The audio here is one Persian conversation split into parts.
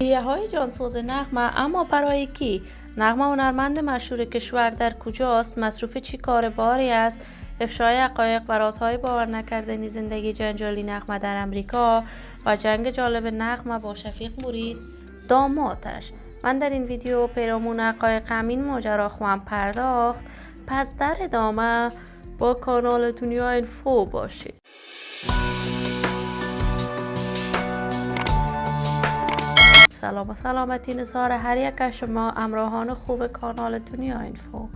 ایه های جانسوز نغمه، اما برای کی؟ نغمه هنرمند مشهور کشور در کجاست؟ مصروف چی کار باری است؟ افشای حقایق و رازهای باور نکردنی زندگی جنجالی نغمه در امریکا و جنگ جالب نغمه با شفیق مرید دامادش. من در این ویدیو پیرامون حقایق همین ماجرا خواهم پرداخت، پس در ادامه با کانال دنیا اینفو باشید. سلام و سلامتی نثار هر یک از شما همراهان خوب کانال دنیا اینفو.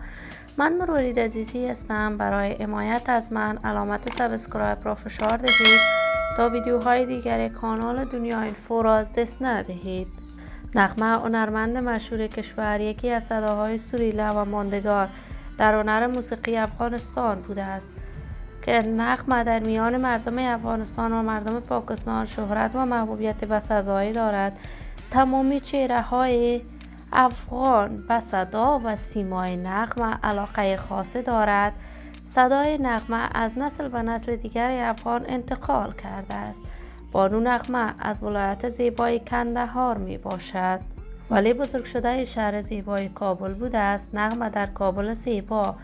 من مرورید عزیزی هستم. برای حمایت از من علامت سابسکرایب را فشار دهید تا ویدیوهای دیگر کانال دنیا اینفو را از دست ندهید. نغمه هنرمند مشهور کشور یکی از صداهای سریع و ماندگار در هنر موسیقی افغانستان بوده است که نغمه در میان مردم افغانستان و مردم پاکستان شهرت و محبوبیت بسزایی دارد. تمامی چهره‌های افغان به صدا و سیمای نغمه علاقه خاصی دارد. صدای نغمه از نسل به نسل دیگر افغان انتقال کرده است. بانو نغمه از ولایت زیبای کندهار می باشد، ولی بزرگ شده شهر زیبای کابل بوده است. نغمه در کابل زیبا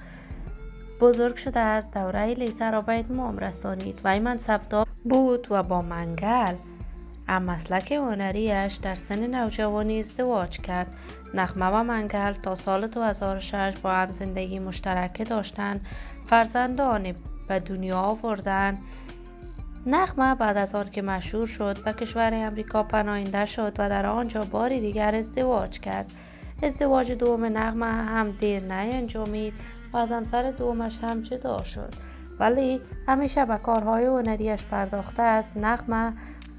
بزرگ شده است. دوره لیسه را به اتمام رسانید و این منصبدار بود و با منگل مسلک هنریش در سن نوجوانی ازدواج کرد. نغمه و منگل تا سال 2006 با هم زندگی مشترکه داشتند. فرزندان به دنیا آوردند. نغمه بعد از آن که مشهور شد به کشور امریکا پناهنده شد و در آنجا باری دیگر ازدواج کرد. ازدواج دوم نغمه هم دیر نینجامید و از همسر دومش هم جدا شد، ولی همیشه به کارهای هنریش پرداخته است. نغمه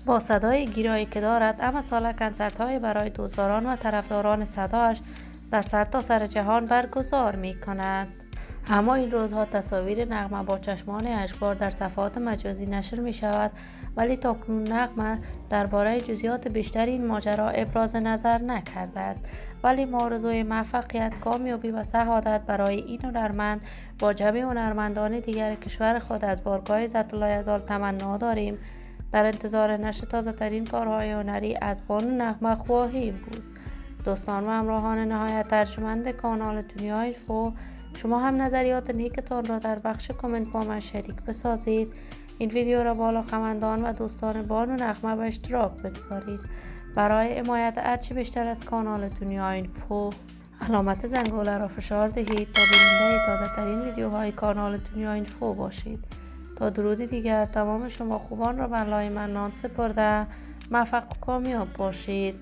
با صدای گیرایی که دارد اما ساله کنسرت‌های برای دوستداران و طرفداران صدایش در سرتاسر جهان برگزار می‌کند. اما این روزها تصاویر نغمه با چشمان اشکبار در صفحات مجازی نشر می‌شود، ولی تاکنون نغمه درباره جزئیات بیشتر این ماجرا ابراز نظر نکرده است. ولی ما آرزوی موفقیت، کامیابی و سعادت برای این هنرمند با جمع هنرمندان دیگر کشور خود از بارگاه عزت‌الله یزال تمنا داریم. در انتظار نشر تازه ترین کارهای هنری از بانو نغمه خواهیم بود. دوستان و همراهان نهایت ارجمند کانال دنیا اینفو، شما هم نظریات نیکتان را در بخش کامنت با من شریک بسازید. این ویدیو را با علاقه‌مندان و دوستان بانو نغمه به اشتراک بگذارید. برای حمایت هرچه بیشتر از کانال دنیا اینفو علامت زنگوله را فشار دهید تا بیننده تازه ترین ویدیوهای کانال دنیا اینفو باشید. تا درودی دیگر تمام شما خوبان را به لای منان سپرده، موفق و کامیاب باشید.